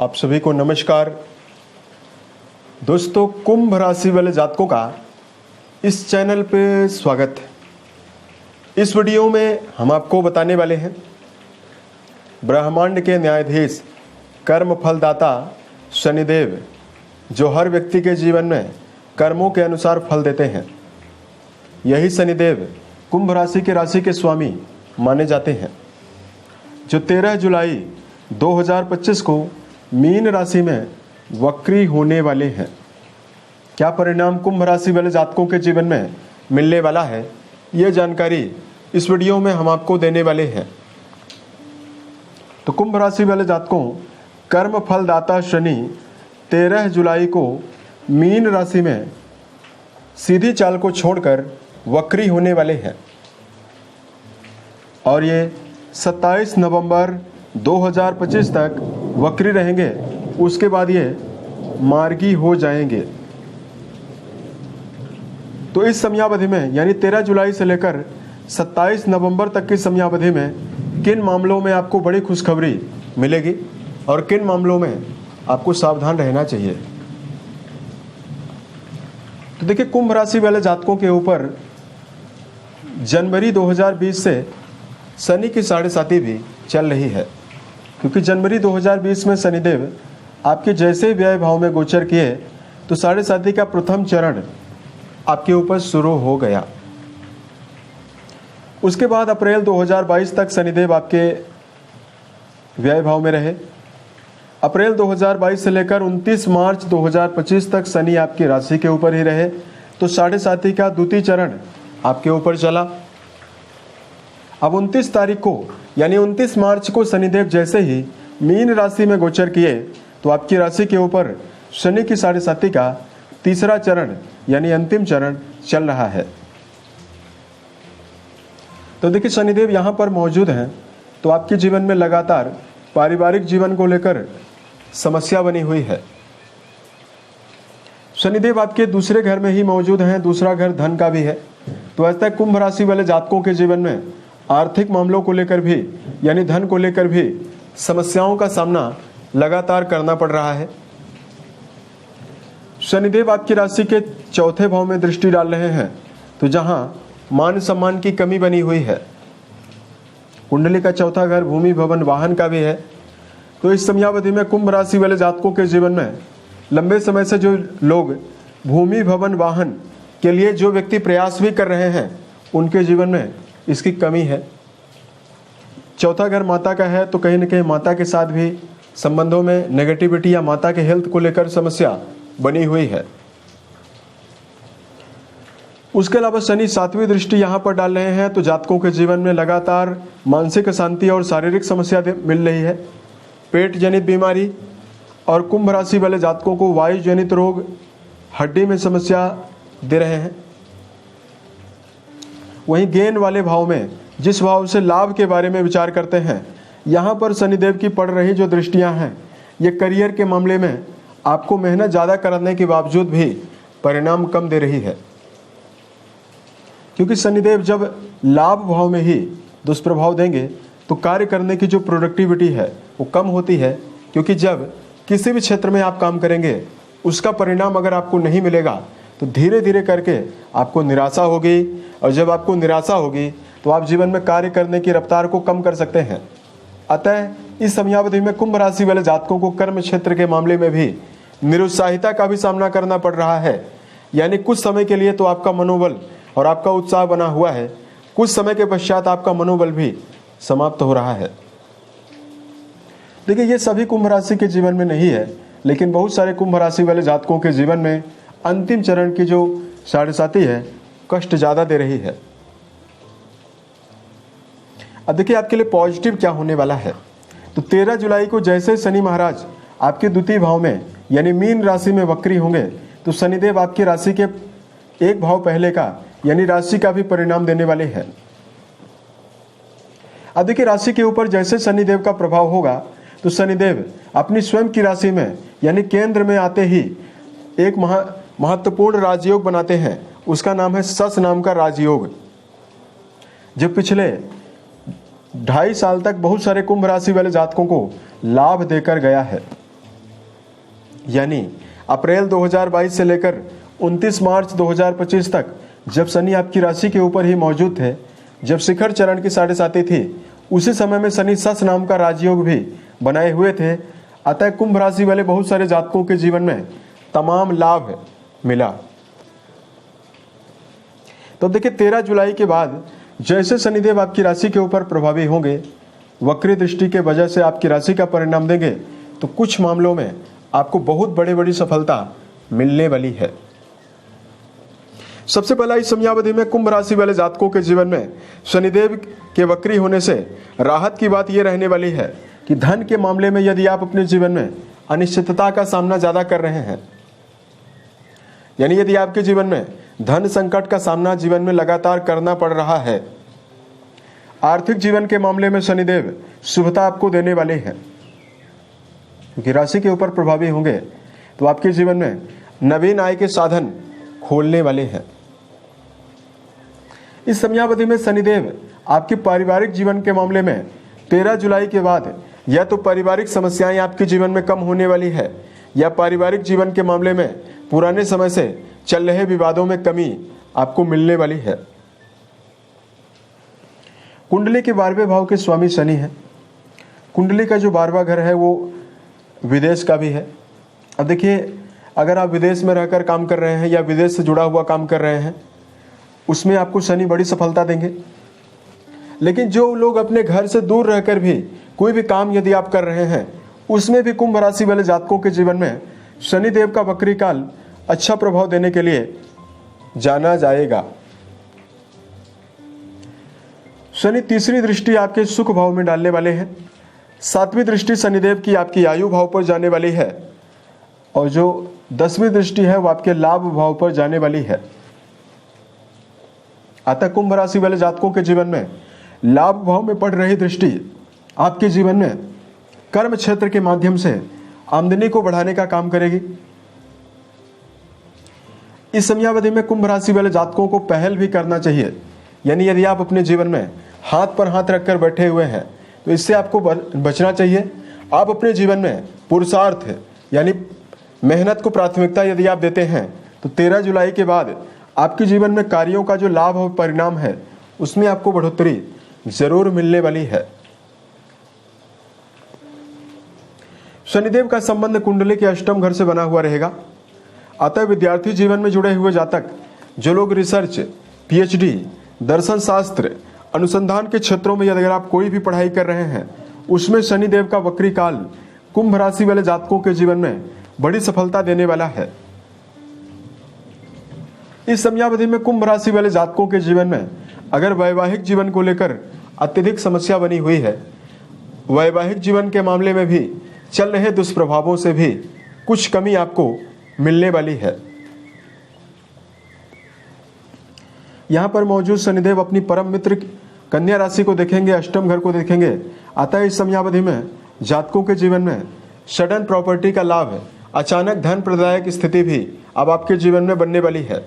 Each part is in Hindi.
आप सभी को नमस्कार। दोस्तों, कुंभ राशि वाले जातकों का इस चैनल पे स्वागत है। इस वीडियो में हम आपको बताने वाले हैं ब्रह्मांड के न्यायाधीश, कर्म फलदाता शनिदेव, जो हर व्यक्ति के जीवन में कर्मों के अनुसार फल देते हैं। यही शनिदेव कुंभ राशि के स्वामी माने जाते हैं, जो 13 जुलाई 2025 को मीन राशि में वक्री होने वाले हैं। क्या परिणाम कुंभ राशि वाले जातकों के जीवन में मिलने वाला है, ये जानकारी इस वीडियो में हम आपको देने वाले हैं। तो कुंभ राशि वाले जातकों, कर्म फलदाता शनि 13 जुलाई को मीन राशि में सीधी चाल को छोड़कर वक्री होने वाले हैं और ये 27 नवंबर 2025 तक वक्री रहेंगे। उसके बाद ये मार्गी हो जाएंगे। तो इस समयावधि में यानी 13 जुलाई से लेकर 27 नवंबर तक की समयावधि में किन मामलों में आपको बड़ी खुशखबरी मिलेगी और किन मामलों में आपको सावधान रहना चाहिए। तो देखिए, कुंभ राशि वाले जातकों के ऊपर जनवरी 2020 से शनि की 7.5 भी चल रही है, क्योंकि जनवरी 2020 में शनिदेव आपके जैसे व्यय भाव में गोचर किए तो 7.5 का प्रथम चरण आपके ऊपर शुरू हो गया। उसके बाद अप्रैल 2022 तक शनिदेव आपके व्यय भाव में रहे। अप्रैल 2022 से लेकर 29 मार्च 2025 तक शनि आपकी राशि के ऊपर ही रहे, तो 7.5 का द्वितीय चरण आपके ऊपर चला। अब 29 तारीख को यानी 29 मार्च को शनिदेव जैसे ही मीन राशि में गोचर किए तो आपकी राशि के ऊपर शनि की 7.5 का तीसरा चरण यानी अंतिम चरण चल रहा है। तो देखिए, शनिदेव यहाँ पर मौजूद हैं तो आपके जीवन में लगातार पारिवारिक जीवन को लेकर समस्या बनी हुई है। शनिदेव आपके दूसरे घर में ही मौजूद हैं, दूसरा घर धन का भी है। तो ऐसा कुंभ राशि वाले जातकों के जीवन में आर्थिक मामलों को लेकर भी यानी धन को लेकर भी समस्याओं का सामना लगातार करना पड़ रहा है। शनिदेव आपकी राशि के चौथे भाव में दृष्टि डाल रहे हैं, तो जहां मान सम्मान की कमी बनी हुई है। कुंडली का चौथा घर भूमि भवन वाहन का भी है। तो इस समयावधि में कुंभ राशि वाले जातकों के जीवन में लंबे समय से जो लोग भूमि भवन वाहन के लिए जो व्यक्ति प्रयास भी कर रहे हैं, उनके जीवन में इसकी कमी है। चौथा घर माता का है, तो कहीं न कहीं माता के साथ भी संबंधों में नेगेटिविटी या माता के हेल्थ को लेकर समस्या बनी हुई है। उसके अलावा शनि 7वीं दृष्टि यहाँ पर डाल रहे हैं, तो जातकों के जीवन में लगातार मानसिक अशांति और शारीरिक समस्या मिल रही है। पेट जनित बीमारी और कुंभ राशि वाले जातकों को वायु जनित रोग, हड्डी में समस्या दे रहे हैं। वहीं गेन वाले भाव में, जिस भाव से लाभ के बारे में विचार करते हैं, यहाँ पर शनिदेव की पड़ रही जो दृष्टियाँ हैं, ये करियर के मामले में आपको मेहनत ज़्यादा करने के बावजूद भी परिणाम कम दे रही है। क्योंकि शनिदेव जब लाभ भाव में ही दुष्प्रभाव देंगे तो कार्य करने की जो प्रोडक्टिविटी है वो कम होती है। क्योंकि जब किसी भी क्षेत्र में आप काम करेंगे, उसका परिणाम अगर आपको नहीं मिलेगा तो धीरे धीरे करके आपको निराशा होगी, और जब आपको निराशा होगी तो आप जीवन में कार्य करने की रफ्तार को कम कर सकते हैं। अतः इस समयावधि में कुंभ राशि वाले जातकों को कर्म क्षेत्र के मामले में भी निरुत्साहिता का भी सामना करना पड़ रहा है। यानी कुछ समय के लिए तो आपका मनोबल और आपका उत्साह बना हुआ है, कुछ समय के पश्चात आपका मनोबल भी समाप्त हो रहा है। देखिए, ये सभी कुंभ राशि के जीवन में नहीं है, लेकिन बहुत सारे कुंभ राशि वाले जातकों के जीवन में अंतिम चरण की जो 7.5 है, कष्ट ज़्यादा दे रही है। अब देखिए, आपके लिए पॉजिटिव क्या होने वाला है। तो 13 जुलाई को जैसे शनि महाराज आपके द्वितीय भाव में यानी मीन राशि में वक्री होंगे, तो शनिदेव आपकी राशि के एक भाव पहले का यानी राशि का भी परिणाम देने वाले हैं। अब देखिए, राशि के ऊपर जैसे शनिदेव का प्रभाव होगा तो शनिदेव अपनी स्वयं की राशि में यानी केंद्र में आते ही एक महत्वपूर्ण राजयोग बनाते हैं। उसका नाम है सस नाम का राजयोग, जो पिछले 2.5 साल तक बहुत सारे कुंभ राशि वाले जातकों को लाभ देकर गया है। यानी अप्रैल 2022 से लेकर 29 मार्च 2025 तक जब शनि आपकी राशि के ऊपर ही मौजूद थे, जब शिखर चरण की 7.5 थी, उसी समय में शनि सस नाम का राजयोग भी बनाए हुए थे। अतः कुंभ राशि वाले बहुत सारे जातकों के जीवन में तमाम लाभ मिला। तो देखिए 13 जुलाई के बाद जैसे शनिदेव आपकी राशि के ऊपर प्रभावी होंगे, वक्री दृष्टि के वजह से आपकी राशि का परिणाम देंगे, तो कुछ मामलों में आपको बहुत बड़ी सफलता मिलने वाली है। सबसे पहला इस समयावधि में कुंभ राशि वाले जातकों के जीवन में शनिदेव के वक्री होने से राहत की बात यह रहने वाली है कि धन के मामले में यदि आप अपने जीवन में अनिश्चितता का सामना ज्यादा कर रहे हैं, यानी यदि आपके जीवन में धन संकट का सामना जीवन में लगातार करना पड़ रहा है, आर्थिक जीवन के मामले में शनिदेव शुभता आपको देने वाले हैं, क्योंकि राशि के ऊपर प्रभावी होंगे तो आपके जीवन में नवीन आय के साधन खोलने वाले हैं। इस समयावधि में शनिदेव आपके पारिवारिक जीवन के मामले में 13 जुलाई के बाद या तो पारिवारिक समस्याएं आपके जीवन में कम होने वाली है, या पारिवारिक जीवन के मामले में पुराने समय से चल रहे विवादों में कमी आपको मिलने वाली है। कुंडली के 12वें भाव के स्वामी शनि है। कुंडली का जो 12वां घर है वो विदेश का भी है। अब देखिए, अगर आप विदेश में रहकर काम कर रहे हैं या विदेश से जुड़ा हुआ काम कर रहे हैं, उसमें आपको शनि बड़ी सफलता देंगे। लेकिन जो लोग अपने घर से दूर रहकर भी कोई भी काम यदि आप कर रहे हैं, उसमें भी कुंभ राशि वाले जातकों के जीवन में शनिदेव का वक्री काल अच्छा प्रभाव देने के लिए जाना जाएगा। शनि तीसरी दृष्टि आपके सुख भाव में डालने वाले हैं। 7वीं दृष्टि शनिदेव की आपकी आयु भाव पर जाने वाली है, और जो 10वीं दृष्टि है वो आपके लाभ भाव पर जाने वाली है। अतः कुंभ राशि वाले जातकों के जीवन में लाभ भाव में पड़ रही दृष्टि आपके जीवन में कर्म क्षेत्र के माध्यम से आमदनी को बढ़ाने का काम करेगी। इस समयावधि में कुंभ राशि वाले जातकों को पहल भी करना चाहिए, यानी यदि आप अपने जीवन में हाथ पर हाथ रखकर बैठे हुए हैं तो इससे आपको बचना चाहिए। आप अपने जीवन में पुरुषार्थ यानी मेहनत को प्राथमिकता यदि आप देते हैं तो 13 जुलाई के बाद आपके जीवन में कार्यों का जो लाभ और परिणाम है उसमें आपको बढ़ोतरी जरूर मिलने वाली है। शनिदेव का संबंध कुंडली के अष्टम घर से बना हुआ रहेगा। अतः विद्यार्थी जीवन में जुड़े हुए जातक, जो लोग रिसर्च, पीएचडी, दर्शन शास्त्र, अनुसंधान के क्षेत्रों में यदि अगर आप कोई भी पढ़ाई कर रहे हैं, उसमें शनिदेव का वक्री काल कुंभ राशि वाले जातकों के जीवन में बड़ी सफलता देने वाला है। इस समयावधि में कुंभ राशि वाले जातकों के जीवन में अगर वैवाहिक जीवन को लेकर अत्यधिक समस्या बनी हुई है, वैवाहिक जीवन के मामले में भी चल रहे दुष्प्रभावों से भी कुछ कमी आपको मिलने वाली है। यहां पर मौजूद शनिदेव अपनी परम मित्र कन्या राशि को देखेंगे, अष्टम घर को देखेंगे। अतः इस समयावधि में जातकों के जीवन में सडन प्रॉपर्टी का लाभ है, अचानक धन प्रदायक स्थिति भी अब आपके जीवन में बनने वाली है।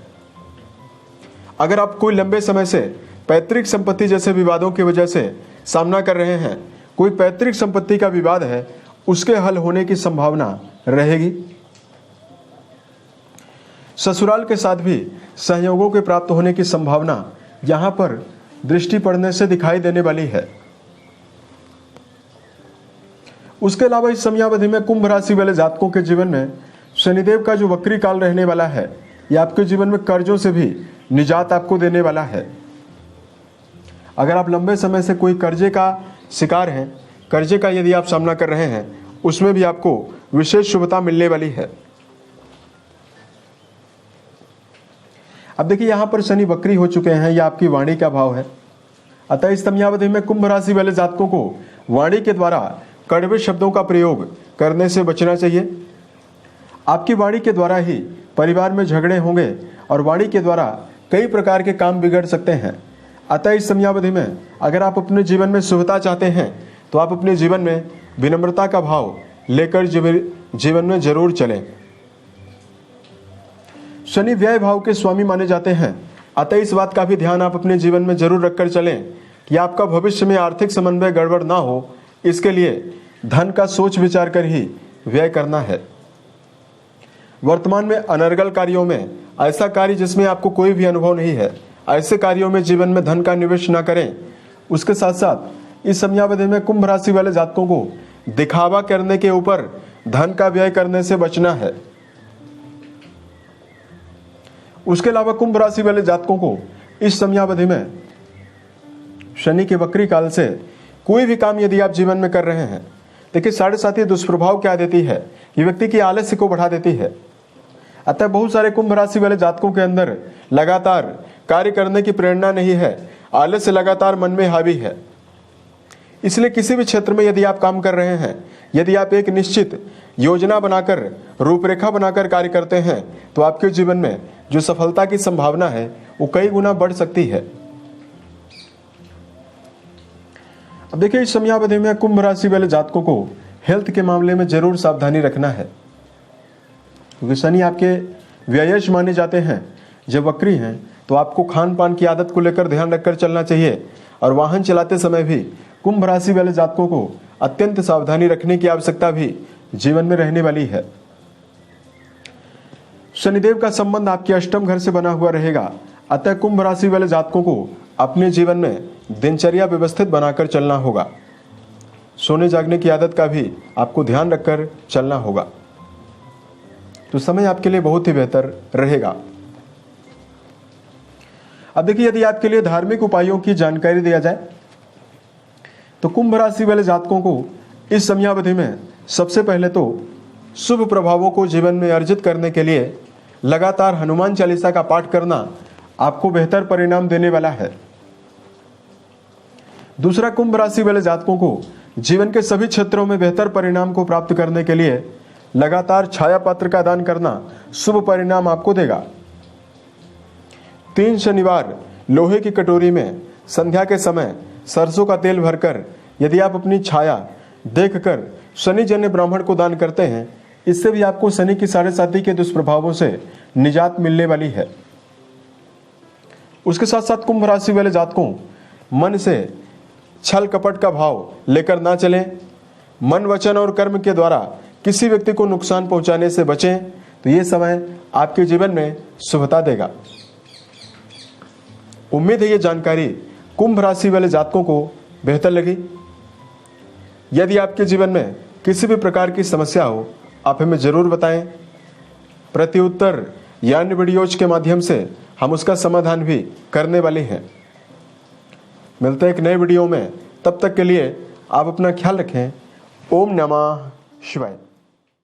अगर आप कोई लंबे समय से पैतृक संपत्ति जैसे विवादों की वजह से सामना कर रहे हैं, कोई पैतृक संपत्ति का विवाद है, उसके हल होने की संभावना रहेगी। ससुराल के साथ भी सहयोगों के प्राप्त होने की संभावना यहां पर दृष्टि पड़ने से दिखाई देने वाली है। उसके अलावा इस समयावधि में कुंभ राशि वाले जातकों के जीवन में शनिदेव का जो वक्री काल रहने वाला है, यह आपके जीवन में कर्जों से भी निजात आपको देने वाला है। अगर आप लंबे समय से कोई कर्जे का शिकार हैं, कर्जे का यदि आप सामना कर रहे हैं, उसमें भी आपको विशेष शुभता मिलने वाली है। अब देखिए, यहां पर शनि वक्री हो चुके हैं, यह आपकी वाणी का भाव है। अतः इस समयावधि में कुंभ राशि वाले जातकों को वाणी के द्वारा कड़वे शब्दों का प्रयोग करने से बचना चाहिए। आपकी वाणी के द्वारा ही परिवार में झगड़े होंगे और वाणी के द्वारा कई प्रकार के काम बिगड़ सकते हैं। अतः इस समयावधि में अगर आप अपने जीवन में शुभता चाहते हैं तो आप अपने जीवन में विनम्रता का भाव लेकर जीवन में जरूर चलें। शनि व्यय भाव के स्वामी माने जाते हैं। अतः इस बात का भी ध्यान आप अपने जीवन में जरूर रखकर चलें कि आपका भविष्य में आर्थिक समन्वय गड़बड़ ना हो। इसके लिए धन का सोच विचार कर ही व्यय करना है। वर्तमान में अनर्गल कार्यों में, ऐसा कार्य जिसमें आपको कोई भी अनुभव नहीं है, ऐसे कार्यों में जीवन में धन का निवेश ना करें। उसके साथ साथ इस समयावधि में कुंभ राशि वाले जातकों को दिखावा करने के ऊपर धन का व्यय करने से बचना है। उसके अलावा कुंभ राशि वाले जातकों को इस समयावधि में शनि के वक्री काल से कोई भी काम यदि आप जीवन में कर रहे हैं, देखिए 7.5 दुष्प्रभाव क्या देती है, ये व्यक्ति की आलस्य को बढ़ा देती है। अतः बहुत सारे कुंभ राशि वाले जातकों के अंदर लगातार कार्य करने की प्रेरणा नहीं है, आलस्य लगातार मन में हावी है। इसलिए किसी भी क्षेत्र में यदि आप काम कर रहे हैं, यदि आप एक निश्चित योजना बनाकर, रूपरेखा बनाकर कार्य करते हैं, तो आपके जीवन में जो सफलता की संभावना है वो कई गुना बढ़ सकती है। अब देखिए इस समयावधि में कुंभ राशि वाले जातकों को हेल्थ के मामले में जरूर सावधानी रखना है, क्योंकि शनि आपके व्ययश माने जाते हैं। जब वक्री हैं तो आपको खान पान की आदत को लेकर ध्यान रखकर चलना चाहिए, और वाहन चलाते समय भी कुंभ राशि वाले जातकों को अत्यंत सावधानी रखने की आवश्यकता भी जीवन में रहने वाली है। शनिदेव का संबंध आपके अष्टम घर से बना हुआ रहेगा, अतः कुंभ राशि वाले जातकों को अपने जीवन में दिनचर्या व्यवस्थित बनाकर चलना होगा। सोने जागने की आदत का भी आपको ध्यान रखकर चलना होगा, तो समय आपके लिए बहुत ही बेहतर रहेगा। अब देखिए यदि आपके लिए धार्मिक उपायों की जानकारी दिया जाए तो कुंभ राशि वाले जातकों को इस समयावधि में सबसे पहले तो शुभ प्रभावों को जीवन में अर्जित करने के लिए लगातार हनुमान चालीसा का पाठ करना आपको बेहतर परिणाम देने वाला है। दूसरा, कुंभ राशि वाले जातकों को जीवन के सभी क्षेत्रों में बेहतर परिणाम को प्राप्त करने के लिए लगातार छाया पत्र का दान करना शुभ परिणाम आपको देगा। 3 शनिवार लोहे की कटोरी में संध्या के समय सरसों का तेल भरकर यदि आप अपनी छाया देखकर शनि जन्य ब्राह्मण को दान करते हैं, इससे भी आपको शनि की 7.5 के दुष्प्रभावों से निजात मिलने वाली है। उसके साथ साथ कुंभ राशि वाले जातकों मन से छल कपट का भाव लेकर ना चलें। मन, वचन और कर्म के द्वारा किसी व्यक्ति को नुकसान पहुंचाने से बचें, तो ये समय आपके जीवन में शुभता देगा। उम्मीद है ये जानकारी कुंभ राशि वाले जातकों को बेहतर लगी। यदि आपके जीवन में किसी भी प्रकार की समस्या हो, आप हमें जरूर बताएं। प्रति उत्तर या अन्य वीडियोज के माध्यम से हम उसका समाधान भी करने वाले हैं। मिलते हैं एक नए वीडियो में, तब तक के लिए आप अपना ख्याल रखें। ओम नमः शिवाय।